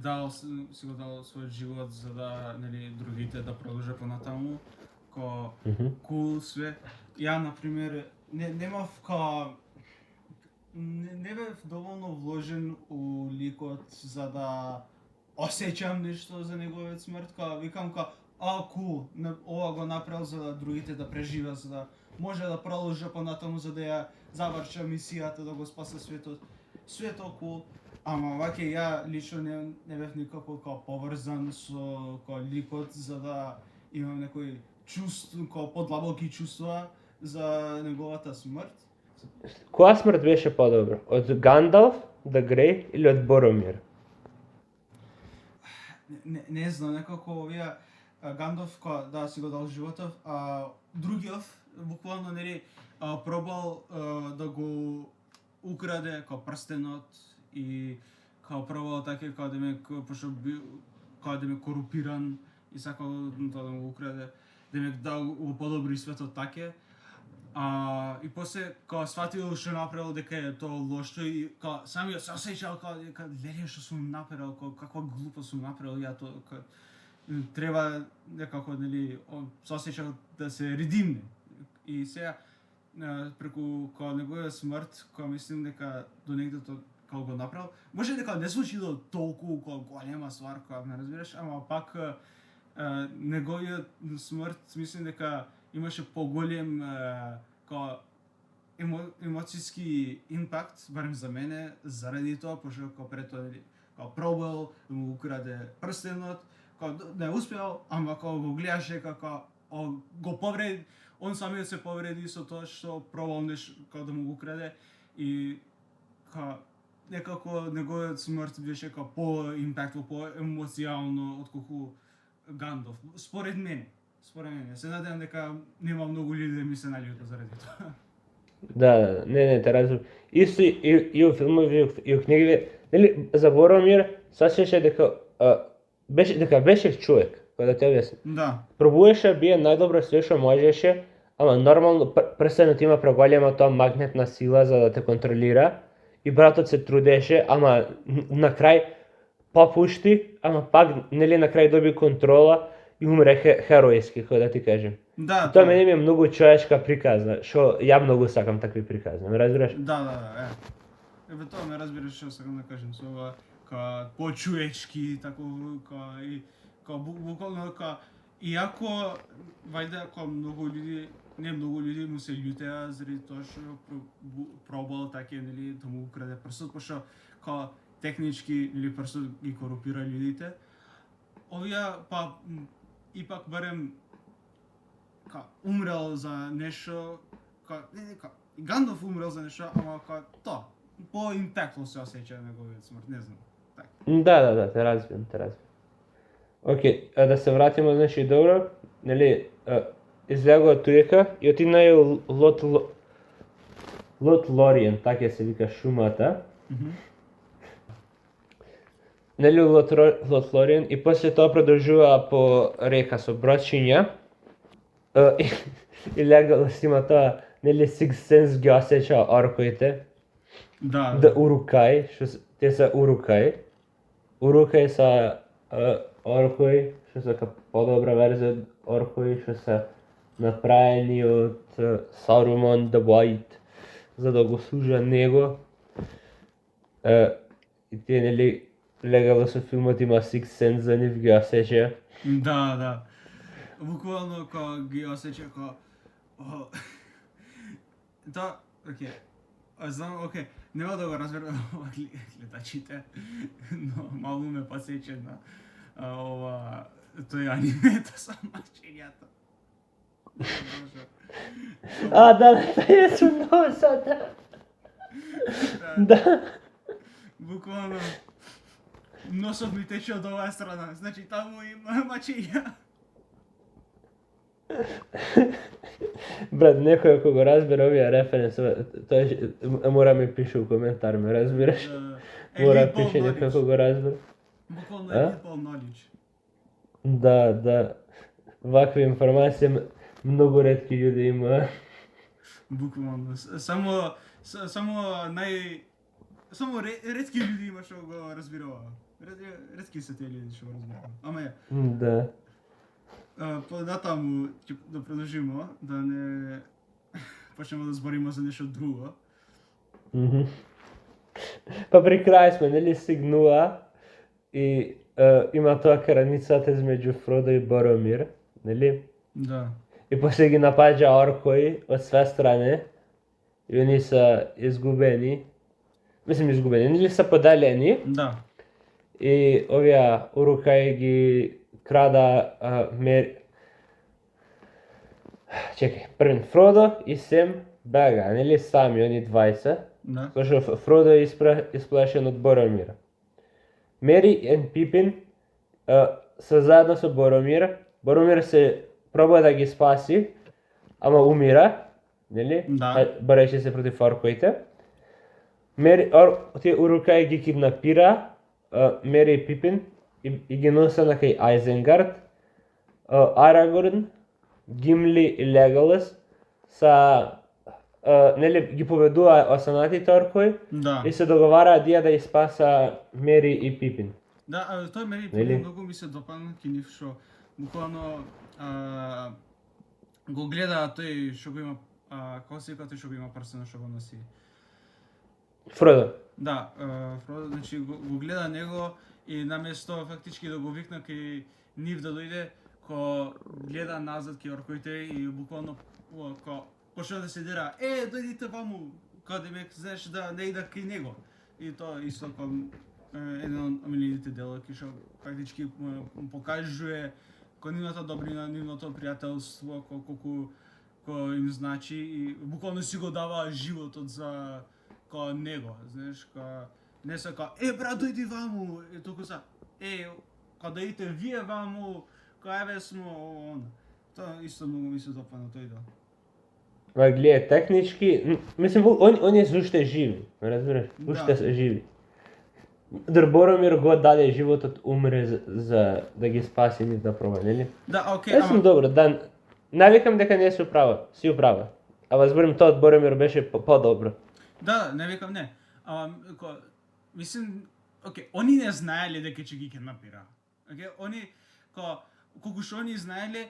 го дал својот живот за да, нели, другите да продолжат понатаму, кул све. Ја, например, не бев доволно вложен у ликот за да осеќам нешто за неговиот смрт, викам кул, ова го направил за да другите да преживеат, за да може да продолжа понатаму, за да ја заврши мисијата, да го спаси светот. Све тоа кул, ама ваќе ја лично не бев никако поврзан со ликот за да имам некои чувства, подлабоки чувства за неговата смрт. Која смрт беше подобра? Од Гандалф the Grey или од Боромир? Не знам, некако овие Гандалф си го дал животов, а другиот буквално, нели, пробал да го украде прстенот и пробал така пошто бил да ме корупиран и сакал да го украде, да го подобри светот така. И после сватил што направил дека е тоа лошо и самиот се осеќал леле што сум направил, каква глупост сум направил, ја тоа треба некако, нели, се осеќал да се редимне. И сега преку неговиот смрт, мислим дека до негде тоа го направил, може дека не звучи до толку голема ствар, ме разбираш, ама пак неговиот смрт, мислим дека имаше поголем емоцијски импакт, барем за мене, заради тоа, пошто пред тоа пробал да му украде прстенот, не успеал, ама го гледаше како го повреди, он самиот се повреди со тоа што пробал нешто да му украде и некако неговиот смрт беше по-импактфул, по-емоционално отколку Гандалф. Според мене. Се надевам дека нема многу луѓе да ми се наљутат заради тоа. Да, не, те разбирам. Исто и у филмови, и у книги, нели, за Боромир се осеќа дека беше човек, кога да те објаснам. Да. Пробуваше да бие најдобро све што можеше, ама нормално прстенот има преголема тоа магнетна сила за да те контролира и братот се трудеше, ама на крај попушти, ама пак, нели, на крај доби контрола и умре херојски, кога да ти кажем. Да, Тоа мене ми е многу човечка приказна, што ја многу сакам такви приказни, ме разбираш? Да, Еве тоа ме разбираш што сакам да кажем со ова по-човечки, тако и буквално иако вајде многу луѓе, не многу луѓе му се љутеа заради тоа што пробал така нели да му украде прсот, пошто технички нели прсот ги корупира луѓето. Овие ипак барем умрел за нешто, Гандалф умрел за нешто, ама тоа по-импектно се осеќа неговиот смрт, не знам. Така. Да, те разбирам. Океј, да се вратиме, значи добро, нели, излегува туека и отидна ја Лотhlórien, така се вика шумата. Нели Лотhlórien и после тоа продолжува по река со бродчиња. И Леголас има тоа, нели Sixth Sense ги осеќа орковите. Да урукај, што те се урукај. Урукај са оркови, што се подобра верзија од оркови, што се направени од Saruman the White, за да го служа него. И тие нели Леголас со филмот има Sixth Sense за нив ги осеќа. Да. Буквално ги осеќа да, окей. Знам, окей, нема да го разберам гледачите, но малку ме посеќа на тој анимето со мачењата. Да, е со носата. Да. Буквално носот ми тече од оваа страна, значи таму има мачења. Брат, некој ако го разбере овие референси, тоа мора ми пише у коментар, ме разбираш? Мора пише некој ако го разбере. Буквално Apple knowledge. Да. Вакви информации многу ретки луѓе има. Буквално. Само ретки луѓе има што го разбираа. Ретки се тие луѓе што го разбираат. Ама ја. Да. Понатаму да продолжиме, да не почнеме да збориме за нешто друго. Па при крај сме, нели стигнува и има тоа караницата измеѓу Фродо и Боромир, нели? Да. И после ги напаѓа оркои од све страни и они се изгубени. Мислим изгубени, нели се поделени. Да. И овие урукаи ги крада Чекај, првен Фродо и Сем бега, нели сами они двајца. Да. Зашто Фродо е исплашен од Боромир. Мери и Пипин се заедно со Боромир. Боромир се проба да ги спаси, ама умира, нели? Да. Бореше се против орковите. Тие урукаи ги киднапира Мери и Пипин и ги носа на кај Айзенгард. Арагорн, Гимли и Леголас са нели ги победува останатите оркови и се договараа тие да ја спаса Мери и Пипин. Да, тој Мери и Пипин многу ми се допадна ки нив што буквално го гледа тој што го има како се вика тој што го има прсено што го носи. Фродо. Да, Фродо, значи го гледа него и наместо фактички да го викна кај нив да дојде, гледа назад кај орковите и буквално почна да се дера, дојдите ваму, демек знаеш да не ида кај него. И тоа исто еден од омилените делови што фактички покажува нивната добрина, нивното пријателство, колку им значи и буквално си го дава животот за него, знаеш, не се брат, дојди ваму, и толку са, дојдите вие ваму, еве смо, тоа исто многу ми се допадна тој дел. Ма гледа, технички, мислим, они се уште живи, разбираш, уште се живи. Боромир го даде животот, умре за да ги спаси нив да проба, нели? Да, окей, ама... добро, да, не викам дека не си управа, си управа. Ама зборим тоа од Боромир беше по-добро. Да, не викам не. Мислим, они не знаеле дека ќе ги киднапира. Они, колку што они знаеле,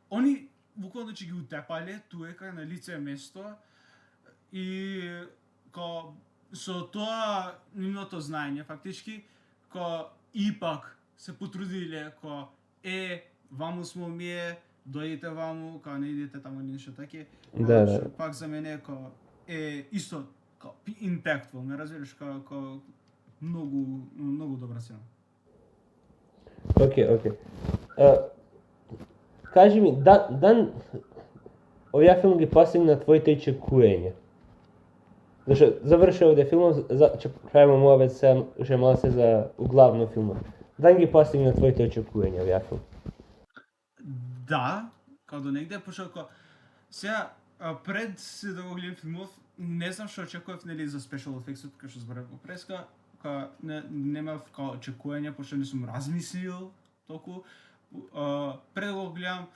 они буквално ќе ги утепале туека на лице место и ко со тоа нивното знаење фактички ко ипак се потрудиле ко ваму смо ние, дојдете ваму, ко не идете таму или нешто таке. Да, Што да. пак за мене ко исто ко impactful, ме разбираш, ко многу добра сцена. Океј. Кажи ми, овие филм ги постигна твоите очекувања? Зашто завршува овде филмов, ќе правиме муабет се уште малце за углавно филмот. Дан ги постигна твоите очекувања овие филм? Да, као до негде, пошто сега пред да го гледам филмов, не знам што очекував нели за special effects кај што зборев во преска, немав очекувања пошто не сум размислил толку. Пред да го гледам,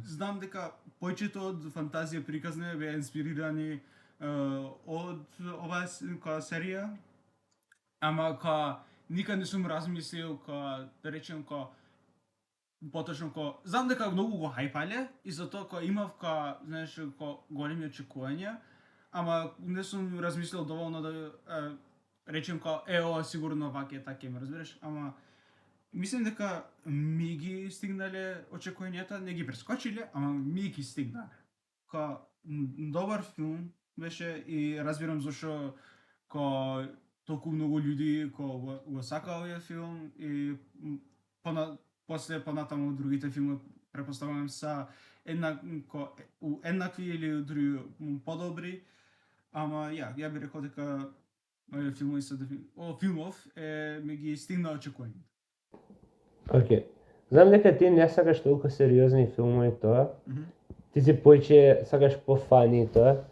знам дека повеќето од фантазија приказни беа инспирирани од оваа серија, ама никад не сум размислил да речем поточно знам дека многу го хајпале и затоа имав знаеш големи очекувања, ама не сум размислил доволно да речем ова сигурно ваќе така ме разбираш, ама мислам дека ми ги стигнале очекувањата, не ги прескочиле, ама ми ги стигнале. Добар филм беше и разбирам зашо толку многу луѓе го сакаа овој филм и после понатаму другите филми претпоставувам се еднакви или дури подобри, ама ја би рекол дека овој филмов ми ги стигна очекувањата. Океј. Знам дека ти не сакаш толку сериозни филмови тоа. Ти си повеќе сакаш по-фани и тоа.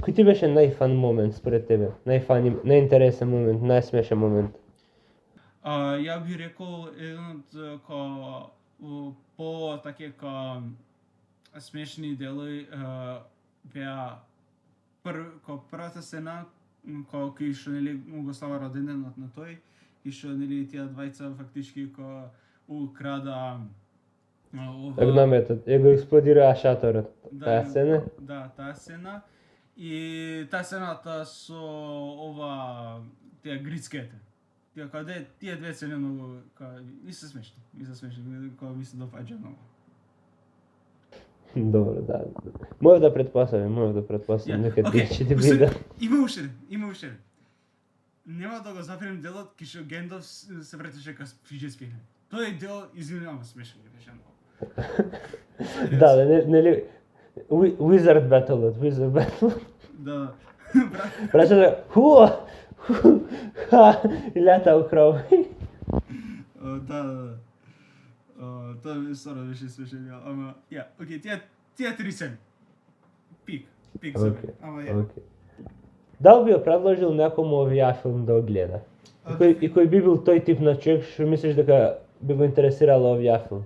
Кој ти беше најфан момент според тебе? Најинтересен момент, најсмешен момент? Ја би рекол еден од смешни делови беа првата сцена кој што нели го слава роденденот на тој и што нели тие двајца фактички украда Огнометот, го експлодира шаторот. Таа сцена? Да, таа сцена. И таа сцената со тие грицките. Тие две сцени многу ми се смешни, ми се допаѓа многу. Добро, да. Можев да предпоставим дека тие ќе ти биде. Има уште. Нема да го запирам делот кај што Гендалф се враќаше кај фиџе спине. Тој дел извинувам смешен беше многу. Да, нели Wizard Battle. Да. Брате, лята украв. Да. Тоа ми стvarno беше смешен, ама окей, тие три сцени. Пик за мене. Ама Дали би ја предложил некому овие филм да го гледа? И кој би бил тој тип на човек што мислиш дека би го интересирало овие филм?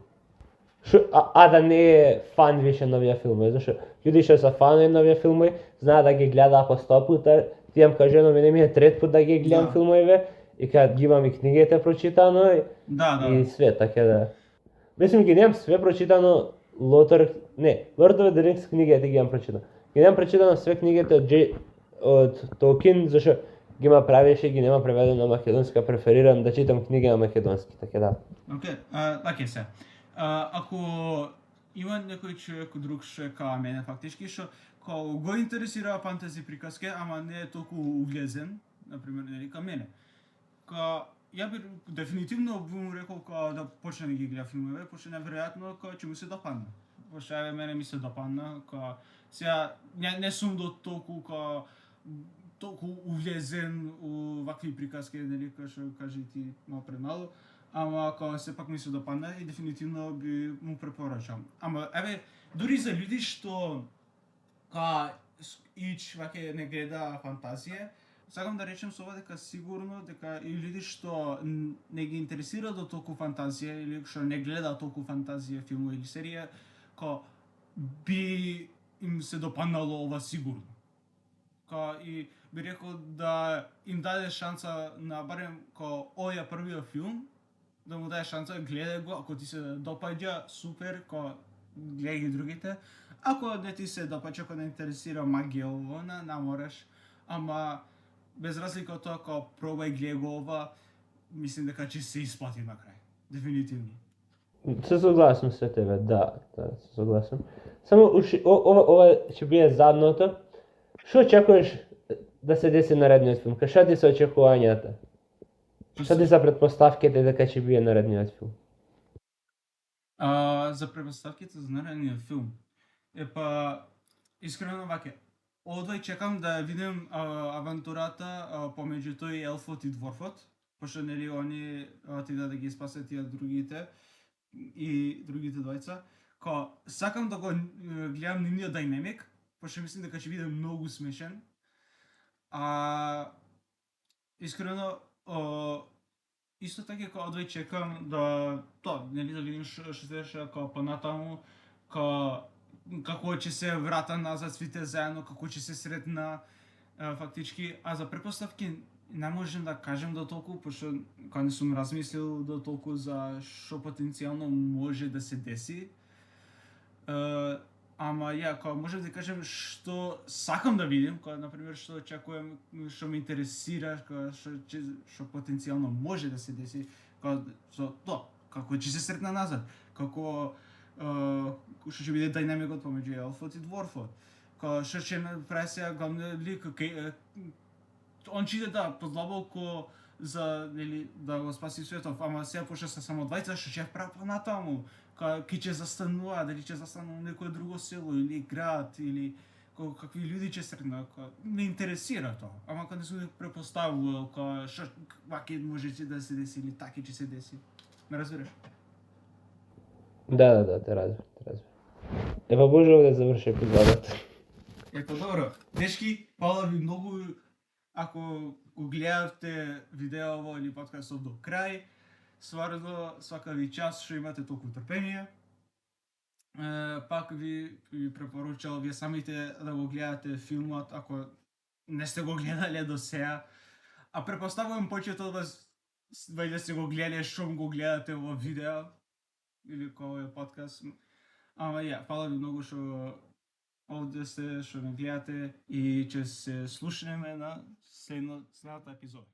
Да не е фан више на овие филмови, зашто луѓе што се фанови на овие филмови знаат да ги глеdaa по 100 пута. Ти јам кажено, мене ми е трет пут да ги гледам филмовиве и кога ги имам и книгите прочитано и све, така да. Мислам ги немам све прочитано, Lord of the Rings книгите ги имам прочитано. Ги немам прочитано све книгите од Толкин, зашто ги ма правеше, ги нема преведено на македонски, преферирам да читам книги на македонски, така да. Океј, се. Ако има некој човек друг што е као мене фактички, што го интересира фантази приказки, ама не е толку углезен, например, нели као мене. Ја би дефинитивно би му рекол да почне да ги гледа филмове, пошто неверојатно ќе му се допадне. Пошто мене ми се допадна, сега не сум до толку увлезен у вакви приказки, нели, кој што кажи ти мал премало, ама сепак ми се допадна и дефинитивно би му препорачам. Ама дури за луѓе што ваќе не гледа фантазија, сакам да речем со ова дека сигурно дека и луѓе што не ги интересира до толку фантазија или што не гледа толку фантазија филмови или серија, би им се допаднало ова сигурно. И би рекол да им даде шанса на барем овој првиот филм, да му даде шанса, гледај го, ако ти се допаѓа, супер, гледај ги другите. Ако не ти се допаѓа, ако не интересира магија ово, не мораш, ама без разлика од тоа, као пробај гледај го ова, мислим дека ќе се исплати на крај. Дефинитивно. Се согласам со тебе, да, се согласам. Само ова ќе биде задното. Што очекуваш да се деси наредниот филм? Што ти се очекувањата? Што ти се претпоставките дека ќе биде наредниот филм? За претпоставките за наредниот филм. Искрено ваќе, одвај чекам да видим авантурата помеѓу тој елфот и дворфот, пошто нели они отида да ги спасат тие другите и другите двајца. Сакам да го гледам нивниот дајнамик, пошто мислам дека ќе биде многу смешен. Искрено, исто така одвај чекам да нели да видим што се деша понатаму, како ќе се врата назад свите заедно, како ќе се сретна фактички, а за претпоставки не можам да кажем до толку, пошто не сум размислил до толку за што потенцијално може да се деси. Ама можам да кажем што сакам да видим, например што очекувам, што ме интересира, што потенцијално може да се деси, како ќе се сретна назад, како што ќе биде дајнамикот помеѓу елфот и дворфот, што ќе направи сега главниот лик, он ќе иде подлабоко за нели да го спаси светот, ама сега пошто се само двајца, што ќе прави понатаму, ќе застанува, дали ќе застанува некое друго село или град или какви луѓе ќе сретна, ме интересира тоа, ама кога не сум препоставувал што ваќе може да се деси или така ќе се деси. Ме разбираш? Да, те разбирам. Ева можеме да заврши епизодата. Добро. Дечки, фала ви многу ако го гледавте видеово или подкастот до крај. Стварно, свака ви час што имате толку трпение. Пак ви препоручал вие самите да го гледате филмот, ако не сте го гледале до сега. А препоставувам повеќето од вас вајде сте го гледале што го гледате во видео или кој подкаст. Ама фала ви многу што овде сте, што ме гледате и ќе се слушнеме на следната епизода.